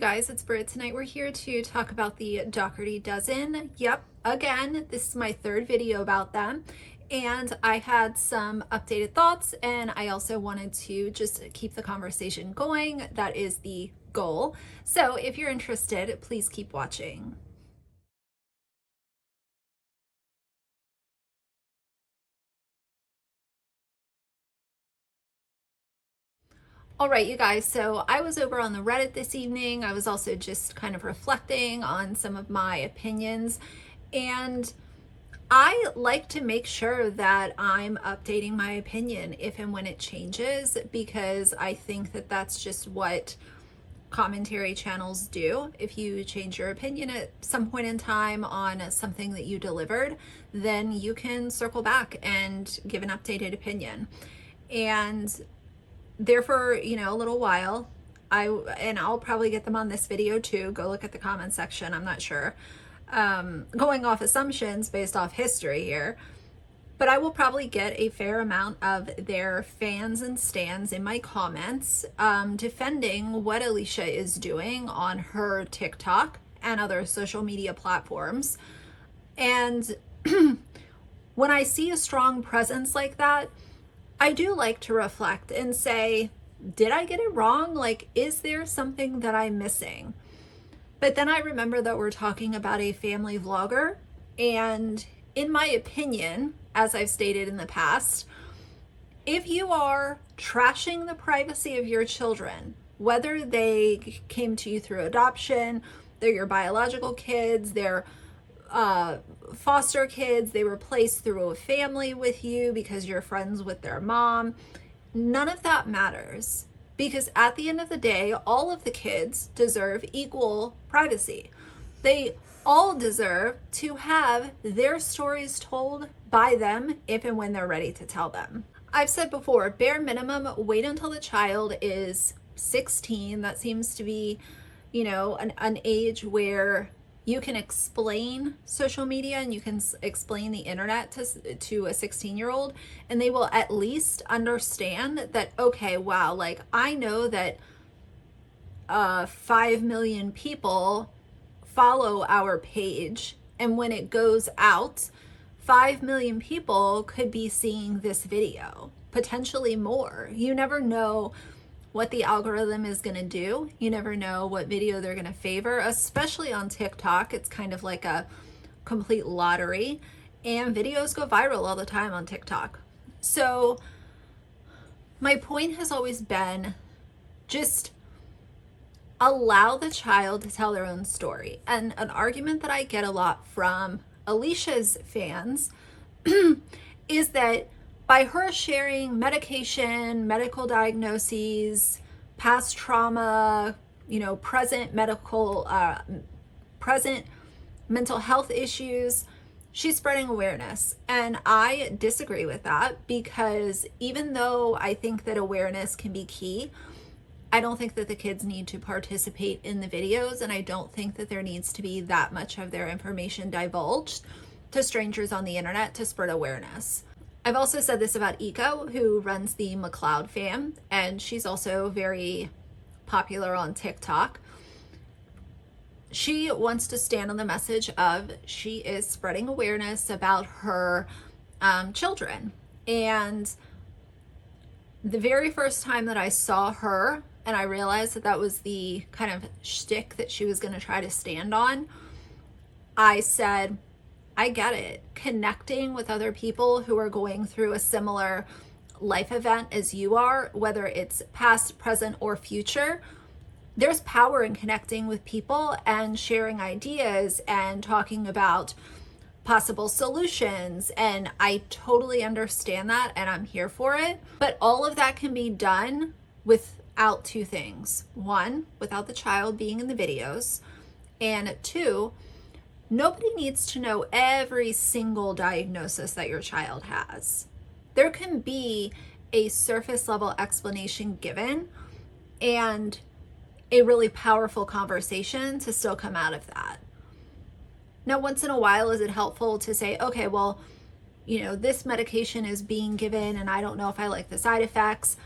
guys, it's Britt. Tonight we're here to talk about the Dougherty dozen. Yep, again, this is my third video about them, and I had some updated thoughts, and I also wanted to just keep the conversation going. That is the goal. So if you're interested, please keep watching. All right, you guys, so I was over on the Reddit this evening. I was also just kind of reflecting on some of my opinions, and I like to make sure that I'm updating my opinion if and when it changes, because I think that that's just what commentary channels do. If you change your opinion at some point in time on something that you delivered, then you can circle back and give an updated opinion. And there for, a little while, I'll probably get them on this video too. Go look at the comment section. I'm not sure. Going off assumptions based off history here, but I will probably get a fair amount of their fans and stans in my comments, defending what Alicia is doing on her TikTok and other social media platforms. And when I see a strong presence like that, I do like to reflect and say, did I get it wrong? Like, is there something that I'm missing? But then I remember that we're talking about a family vlogger, and in my opinion, as I've stated in the past, if you are trashing the privacy of your children, whether they came to you through adoption, they're your biological kids, they're foster kids, they were placed through a family with you because you're friends with their mom, none of that matters, because at the end of the day, all of the kids deserve equal privacy. They all deserve to have their stories told by them if and when they're ready to tell them. I've said before, bare minimum, wait until the child is 16. That seems to be, an age where you can explain social media and you can explain the internet to a 16-year-old, and they will at least understand that, okay, wow, like I know that 5 million people follow our page, and when it goes out, 5 million people could be seeing this video, potentially more. You never know what the algorithm is going to do. You never know what video they're going to favor, especially on TikTok. It's kind of like a complete lottery, and videos go viral all the time on TikTok. So my point has always been, just allow the child to tell their own story. And an argument that I get a lot from Alicia's fans is that by her sharing medication, medical diagnoses, past trauma, present mental health issues, she's spreading awareness. And I disagree with that, because even though I think that awareness can be key, I don't think that the kids need to participate in the videos, and I don't think that there needs to be that much of their information divulged to strangers on the internet to spread awareness. I've also said this about Eco, who runs the McLeod fam, and she's also very popular on TikTok. She wants to stand on the message of she is spreading awareness about her children. And the very first time that I saw her, and I realized that that was the kind of shtick that she was going to try to stand on, I said, I get it. Connecting with other people who are going through a similar life event as you are, whether it's past, present, or future, there's power in connecting with people and sharing ideas and talking about possible solutions. And I totally understand that, and I'm here for it. But all of that can be done without two things. One, without the child being in the videos, and two, nobody needs to know every single diagnosis that your child has. There can be a surface level explanation given and a really powerful conversation to still come out of that. Now, once in a while, is it helpful to say, okay, well, this medication is being given and I don't know if I like the side effects?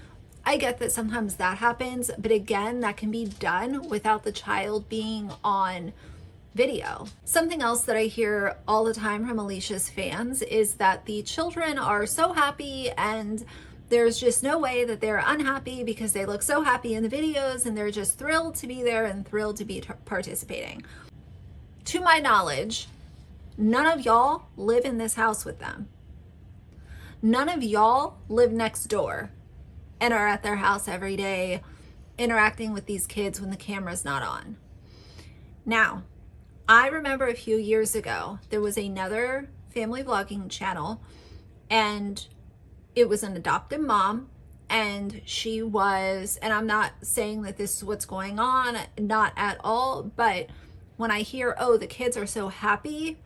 I get that sometimes that happens, but again, that can be done without the child being on video. Something else that I hear all the time from Alicia's fans is that the children are so happy and there's just no way that they're unhappy because they look so happy in the videos and they're just thrilled to be there and thrilled to be participating. To my knowledge, none of y'all live in this house with them. None of y'all live next door and are at their house every day interacting with these kids when the camera's not on. Now, I remember a few years ago, there was another family vlogging channel and it was an adoptive mom, and she was, and I'm not saying that this is what's going on, not at all, but when I hear, oh, the kids are so happy,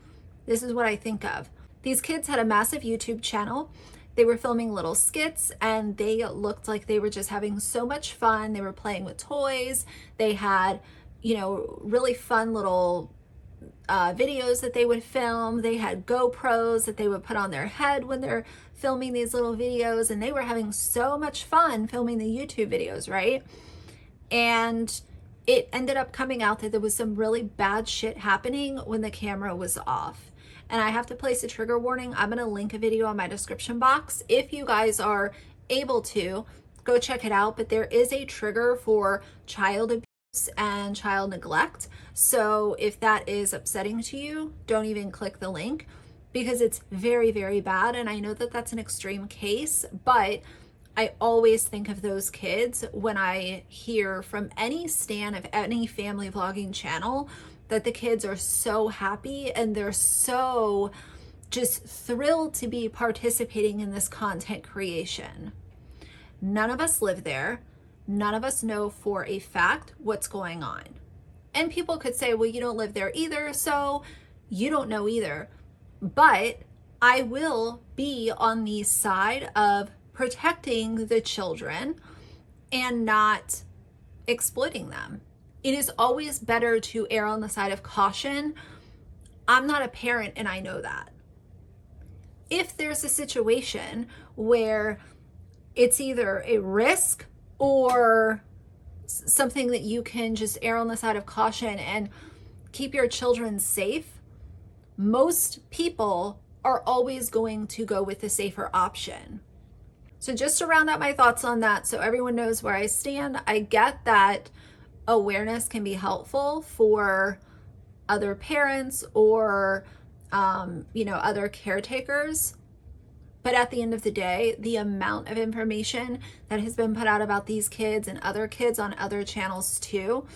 this is what I think of. These kids had a massive YouTube channel. They were filming little skits and they looked like they were just having so much fun. They were playing with toys. They had, you know, really fun little videos that they would film. They had GoPros that they would put on their head when they're filming these little videos, and they were having so much fun filming the YouTube videos, right? And it ended up coming out that there was some really bad shit happening when the camera was off. And I have to place a trigger warning. I'm gonna link a video on my description box. If you guys are able to, go check it out, but there is a trigger for child abuse and child neglect. So if that is upsetting to you, don't even click the link because it's very, very bad. And I know that that's an extreme case, but I always think of those kids when I hear from any stan of any family vlogging channel that the kids are so happy and they're so just thrilled to be participating in this content creation. None of us live there. None of us know for a fact what's going on. And people could say, well, you don't live there either, so you don't know either. But I will be on the side of protecting the children and not exploiting them. It is always better to err on the side of caution. I'm not a parent and I know that. If there's a situation where it's either a risk or something that you can just err on the side of caution and keep your children safe, most people are always going to go with the safer option. So just to round out my thoughts on that, so everyone knows where I stand, I get that awareness can be helpful for other parents or, other caretakers. But at the end of the day, the amount of information that has been put out about these kids and other kids on other channels too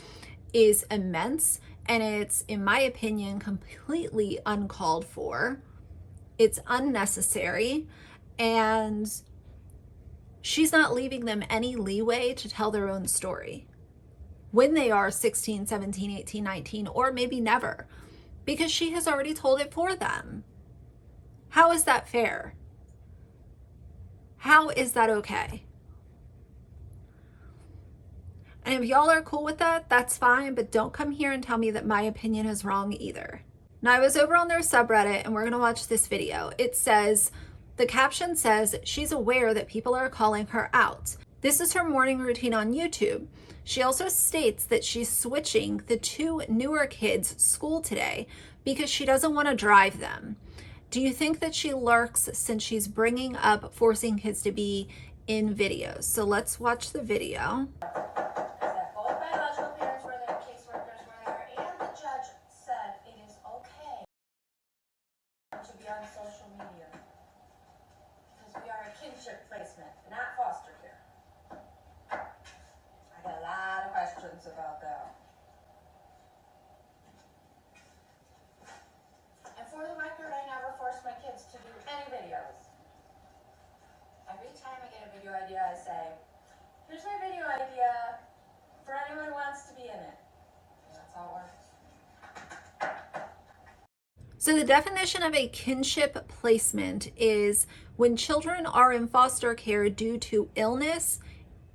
is immense. And it's, in my opinion, completely uncalled for. It's unnecessary. And she's not leaving them any leeway to tell their own story when they are 16, 17, 18, 19, or maybe never, because she has already told it for them. How is that fair? How is that okay? And if y'all are cool with that, that's fine, but don't come here and tell me that my opinion is wrong either. Now, I was over on their subreddit and we're gonna watch this video. It says, the caption says, she's aware that people are calling her out. This is her morning routine on YouTube. She also states that she's switching the two newer kids' school today because she doesn't want to drive them. Do you think that she lurks since she's bringing up forcing kids to be in videos? So let's watch the video. Both biological parents were there, caseworkers were there, and the judge said it is okay to be on social media because we are a kinship placement, not foster care. I got a lot of questions about that. And for the record, I never force my kids to do any videos. Every time I get a video idea, I say, here's my video idea for anyone who wants to be in it. And that's how it works. So the definition of a kinship placement is when children are in foster care due to illness,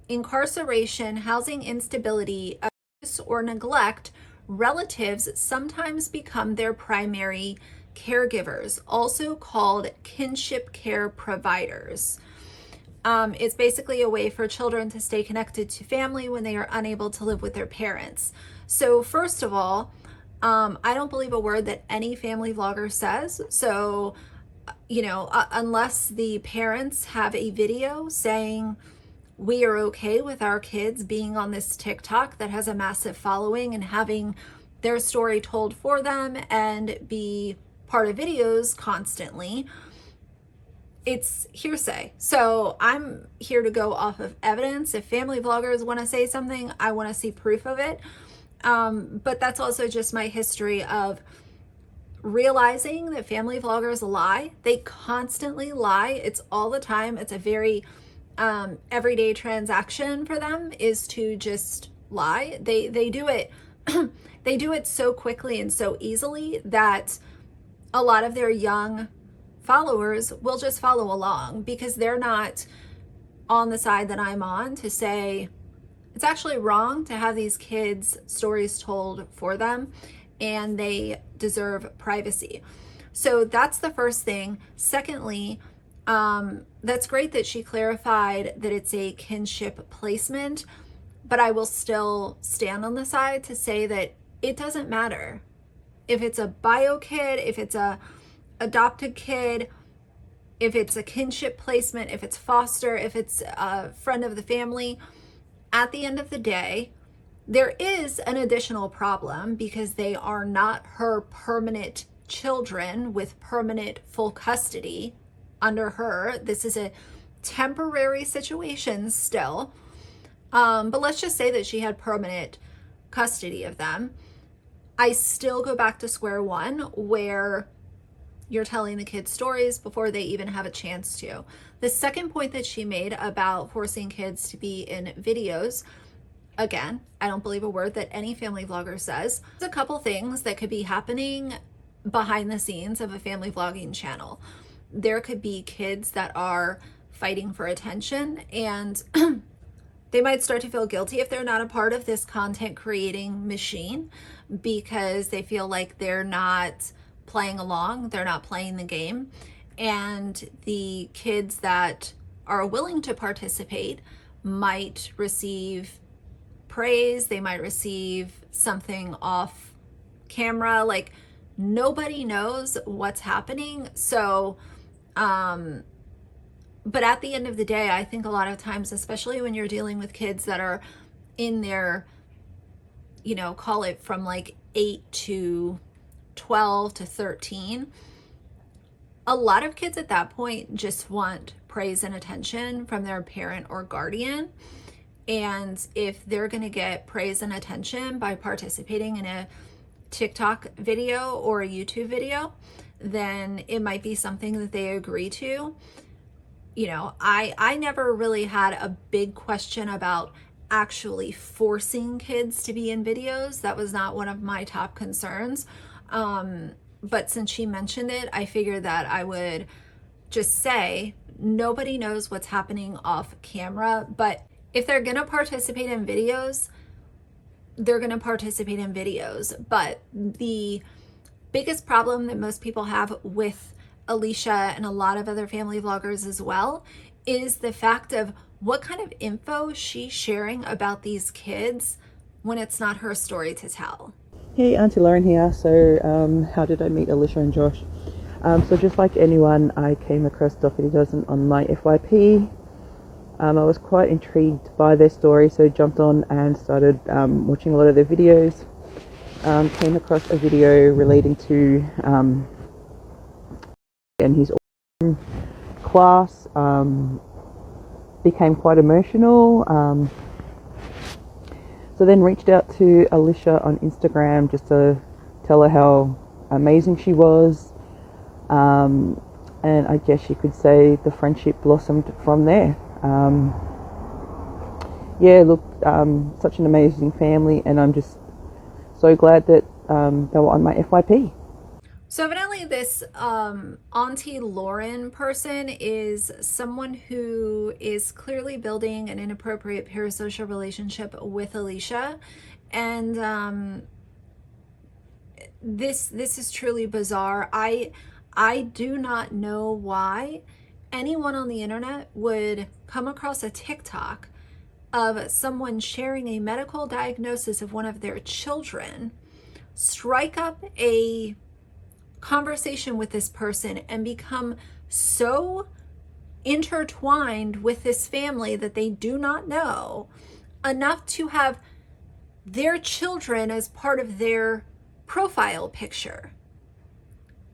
incarceration, housing instability, abuse, or neglect, relatives sometimes become their primary caregivers, also called kinship care providers. It's basically a way for children to stay connected to family when they are unable to live with their parents. So first of all, I don't believe a word that any family vlogger says. So, unless the parents have a video saying we are okay with our kids being on this TikTok that has a massive following and having their story told for them and be part of videos constantly, it's hearsay. So I'm here to go off of evidence. If family vloggers want to say something, I want to see proof of it. But that's also just my history of realizing that family vloggers lie. They constantly lie. It's all the time. It's a very everyday transaction for them is to just lie. They do it they do it so quickly and so easily that a lot of their young followers will just follow along because they're not on the side that I'm on to say it's actually wrong to have these kids' stories told for them and they deserve privacy. So that's the first thing. Secondly, that's great that she clarified that it's a kinship placement, but I will still stand on the side to say that it doesn't matter. If it's a bio kid, if it's a adopted kid, if it's a kinship placement, if it's foster, if it's a friend of the family, at the end of the day, there is an additional problem because they are not her permanent children with permanent full custody under her. This is a temporary situation still. But let's just say that she had permanent custody of them. I still go back to square one where you're telling the kids stories before they even have a chance to. The second point that she made about forcing kids to be in videos, again, I don't believe a word that any family vlogger says. There's a couple things that could be happening behind the scenes of a family vlogging channel. There could be kids that are fighting for attention and they might start to feel guilty if they're not a part of this content creating machine because they feel like they're not playing along, they're not playing the game. And the kids that are willing to participate might receive praise, they might receive something off camera, like nobody knows what's happening. So, but at the end of the day, I think a lot of times, especially when you're dealing with kids that are in their, call it from like 8 to 12 to 13, a lot of kids at that point just want praise and attention from their parent or guardian. And if they're going to get praise and attention by participating in a TikTok video or a YouTube video, then it might be something that they agree to. I never really had a big question about actually forcing kids to be in videos. That was not one of my top concerns. But since she mentioned it, I figured that I would just say nobody knows what's happening off camera, but if they're going to participate in videos, they're going to participate in videos. But the biggest problem that most people have with Alicia and a lot of other family vloggers as well is the fact of what kind of info she's sharing about these kids when it's not her story to tell. Hey, Auntie Lauren here. So how did I meet Alicia and Josh? So just like anyone, I came across Dougherty Dozen on my FYP. I was quite intrigued by their story, so jumped on and started watching a lot of their videos. Came across a video relating to and his class. Became quite emotional. So then reached out to Alicia on Instagram just to tell her how amazing she was. And I guess you could say the friendship blossomed from there. Such an amazing family, and I'm just so glad that they were on my FYP. So evidently this Auntie Lauren person is someone who is clearly building an inappropriate parasocial relationship with Alicia. And this is truly bizarre. I do not know why anyone on the internet would come across a TikTok of someone sharing a medical diagnosis of one of their children, strike up a conversation with this person, and become so intertwined with this family that they do not know enough to have their children as part of their profile picture.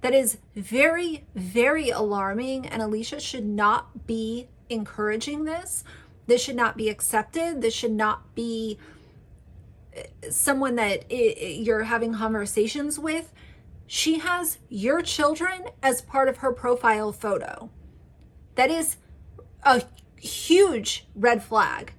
That is very, very alarming, and Alicia should not be encouraging this. This should not be accepted. This should not be someone that you're having conversations with. She has your children as part of her profile photo. That is a huge red flag.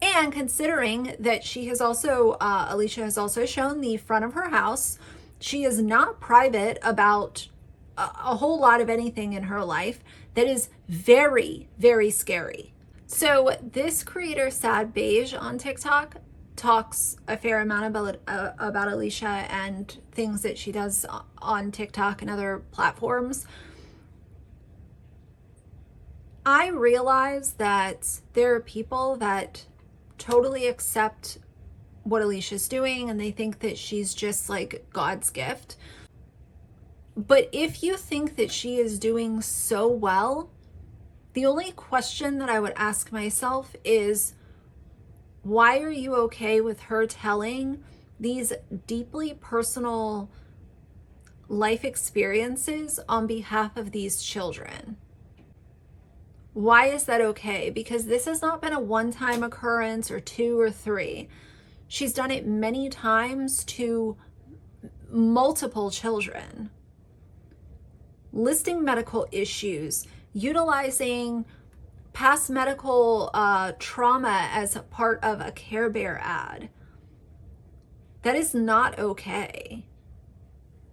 And considering that she has also, Alicia has also shown the front of her house, she is not private about a whole lot of anything in her life. That is very, very scary. So this creator, Sad Beige on TikTok, talks a fair amount about Alicia and things that she does on TikTok and other platforms. I realize that there are people that totally accept what Alicia's doing and they think that she's just like God's gift. But if you think that she is doing so well, the only question that I would ask myself is, why are you okay with her telling these deeply personal life experiences on behalf of these children? Why is that okay? Because this has not been a one-time occurrence or two or three. She's done it many times to multiple children. Listing medical issues, utilizing past medical trauma as a part of a Care Bear ad. That is not okay.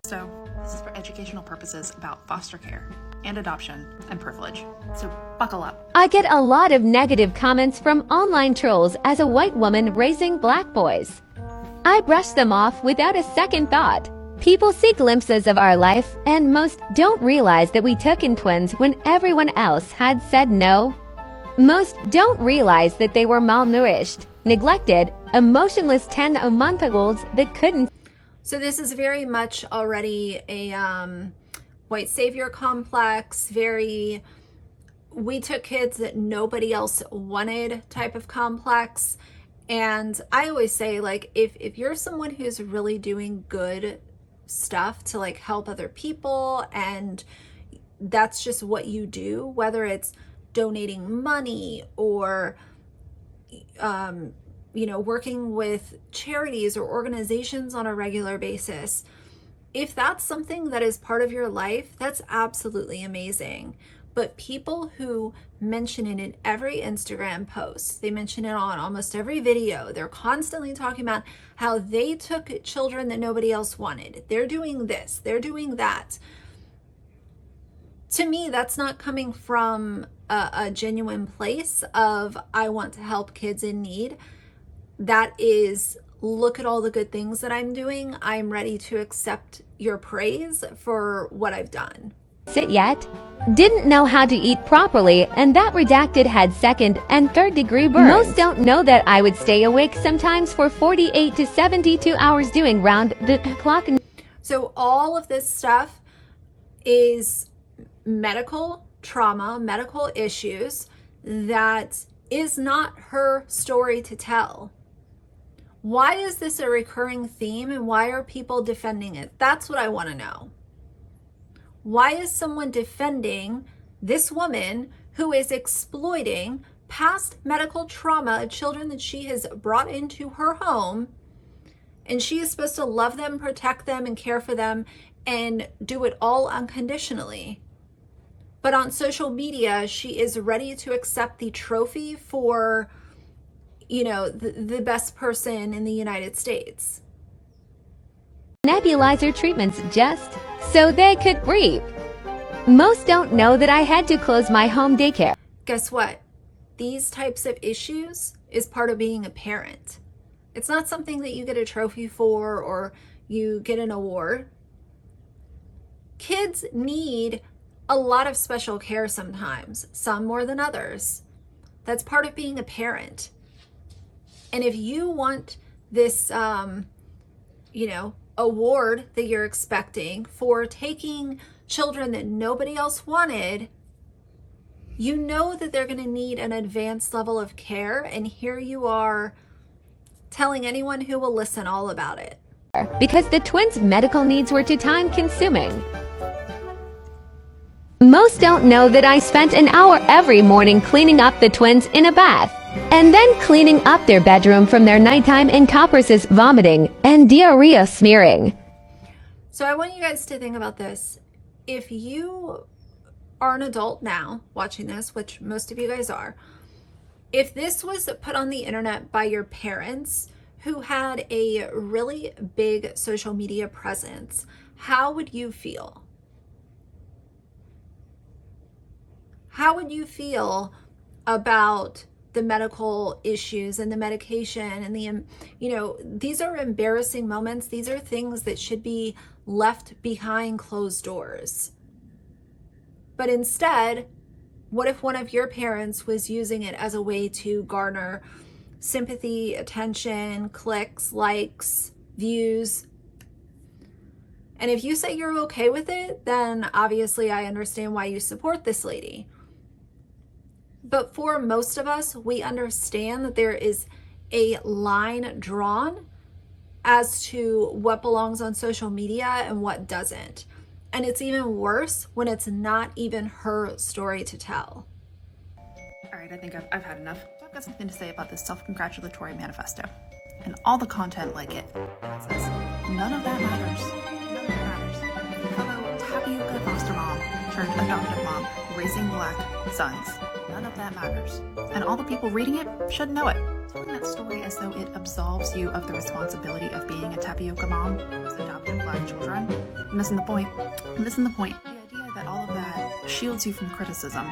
So this is for educational purposes about foster care and adoption and privilege. So buckle up. I get a lot of negative comments from online trolls as a white woman raising black boys. I brush them off without a second thought. People see glimpses of our life, and most don't realize that we took in twins when everyone else had said no. Most don't realize that they were malnourished, neglected, emotionless 10-month-olds that couldn't. So this is very much already a white savior complex, very we took kids that nobody else wanted type of complex. And I always say, like, if you're someone who's really doing good stuff to like help other people, and that's just what you do, whether it's donating money or working with charities or organizations on a regular basis, if that's something that is part of your life, that's absolutely amazing. But people who mention it in every Instagram post, they mention it on almost every video, they're constantly talking about how they took children that nobody else wanted. They're doing this, they're doing that. To me, that's not coming from a genuine place of, I want to help kids in need. That is, look at all the good things that I'm doing. I'm ready to accept your praise for what I've done. Sit yet? Didn't know how to eat properly, and that redacted had second and third degree burns. Most don't know that I would stay awake sometimes for 48 to 72 hours doing round the clock. So all of this stuff is medical trauma, medical issues that is not her story to tell. Why is this a recurring theme, and why are people defending it? That's what I want to know. Why is someone defending this woman who is exploiting past medical trauma of children that she has brought into her home, and she is supposed to love them, protect them, and care for them, and do it all unconditionally? But on social media, she is ready to accept the trophy for, the best person in the United States. Nebulizer treatments just so they could breathe. Most don't know that I had to close my home daycare. Guess what? These types of issues is part of being a parent. It's not something that you get a trophy for or you get an award. Kids need a lot of special care sometimes, some more than others. That's part of being a parent. And if you want this, award that you're expecting for taking children that nobody else wanted, you know that they're going to need an advanced level of care. And here you are telling anyone who will listen all about it. Because the twins' medical needs were too time-consuming. Most don't know that I spent an hour every morning cleaning up the twins in a bath, and then cleaning up their bedroom from their nighttime encompasses vomiting and diarrhea smearing. So I want you guys to think about this. If you are an adult now watching this, which most of you guys are, if this was put on the internet by your parents who had a really big social media presence, how would you feel? How would you feel about the medical issues and the medication and these are embarrassing moments. These are things that should be left behind closed doors. But instead, what if one of your parents was using it as a way to garner sympathy, attention, clicks, likes, views? And if you say you're okay with it, then obviously I understand why you support this lady. But for most of us, we understand that there is a line drawn as to what belongs on social media and what doesn't. And it's even worse when it's not even her story to tell. All right, I think I've had enough. So I've got something to say about this self-congratulatory manifesto and all the content like it. It says, none of that matters. None of that matters. Fellow tapioca foster mom turned adoptive mom raising black sons. None of that matters. And all the people reading it should know it. Telling that story as though it absolves you of the responsibility of being a tapioca mom with adopted black children. Missing the point. Missing the point. The idea that all of that shields you from criticism,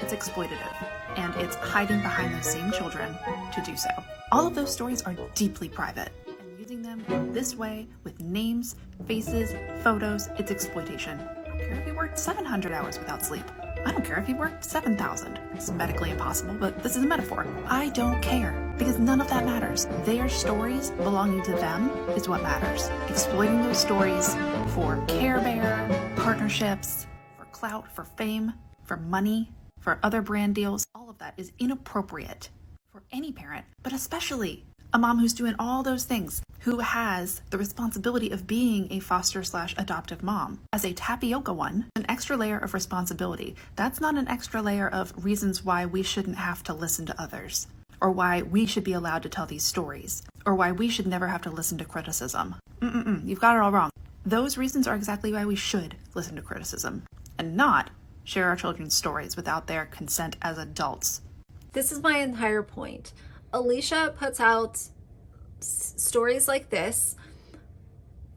it's exploitative. And it's hiding behind those same children to do so. All of those stories are deeply private. And using them this way, with names, faces, photos, it's exploitation. I don't care if you worked 700 hours without sleep. I don't care if you worked 7,000. It's medically impossible, but this is a metaphor. I don't care, because none of that matters. Their stories belonging to them is what matters. Exploiting those stories for Care Bear, partnerships, for clout, for fame, for money, for other brand deals, all of that is inappropriate for any parent, but especially a mom who's doing all those things, who has the responsibility of being a foster/adoptive mom. As a tapioca one, an extra layer of responsibility. That's not an extra layer of reasons why we shouldn't have to listen to others, or why we should be allowed to tell these stories, or why we should never have to listen to criticism. You've got it all wrong. Those reasons are exactly why we should listen to criticism, and not share our children's stories without their consent as adults. This is my entire point. Alicia puts out stories like this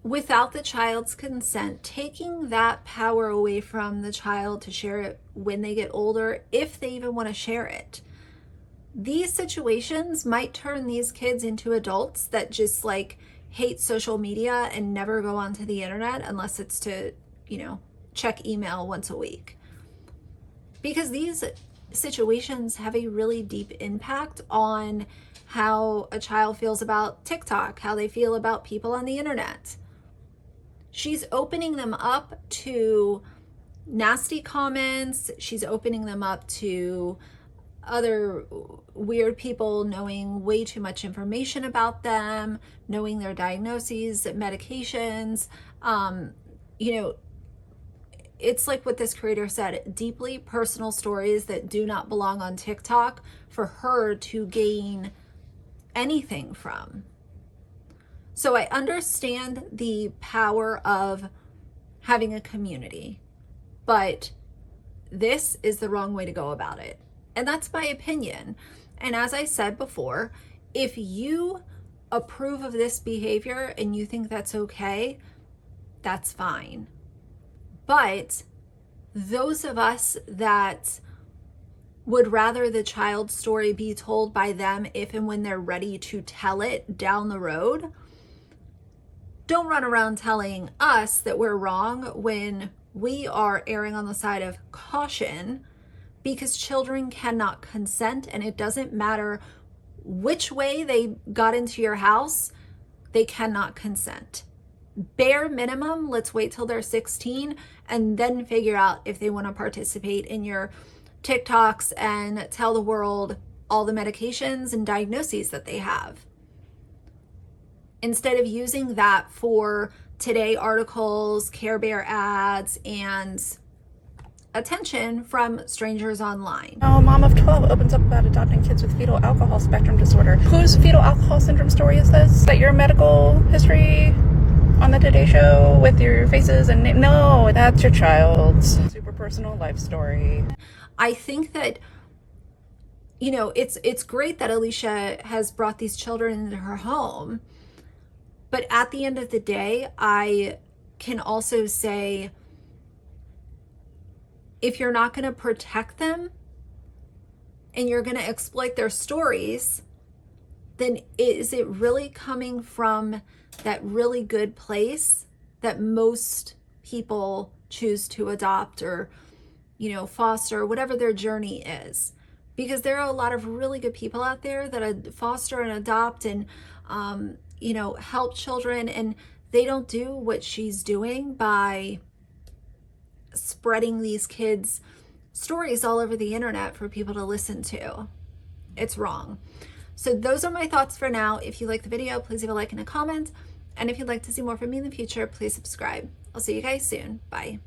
without the child's consent, taking that power away from the child to share it when they get older, if they even want to share it. These situations might turn these kids into adults that just hate social media and never go onto the internet unless it's to, check email once a week. Because these situations have a really deep impact on how a child feels about TikTok, how they feel about people on the internet. She's opening them up to nasty comments. She's opening them up to other weird people knowing way too much information about them, knowing their diagnoses, medications. It's like what this creator said, deeply personal stories that do not belong on TikTok for her to gain anything from. So I understand the power of having a community, but this is the wrong way to go about it. And that's my opinion. And as I said before, if you approve of this behavior and you think that's okay, that's fine. But those of us that would rather the child's story be told by them if and when they're ready to tell it down the road, don't run around telling us that we're wrong when we are erring on the side of caution because children cannot consent, and it doesn't matter which way they got into your house, they cannot consent. Bare minimum, let's wait till they're 16 and then figure out if they want to participate in your TikToks and tell the world all the medications and diagnoses that they have. Instead of using that for Today articles, Care Bear ads, and attention from strangers online. A mom of 12 opens up about adopting kids with fetal alcohol spectrum disorder. Whose fetal alcohol syndrome story is this? Is that your medical history on the Today Show with your faces and name? No, that's your child's super personal life story. I think that, you know, it's great that Alicia has brought these children into her home, but at the end of the day, I can also say, if you're not going to protect them and you're going to exploit their stories, then is it really coming from that really good place that most people choose to adopt or, you know, foster, whatever their journey is? Because there are a lot of really good people out there that foster and adopt and, you know, help children, and they don't do what she's doing by spreading these kids' stories all over the internet for people to listen to. It's wrong. So those are my thoughts for now. If you like the video, please leave a like and a comment. And if you'd like to see more from me in the future, please subscribe. I'll see you guys soon. Bye.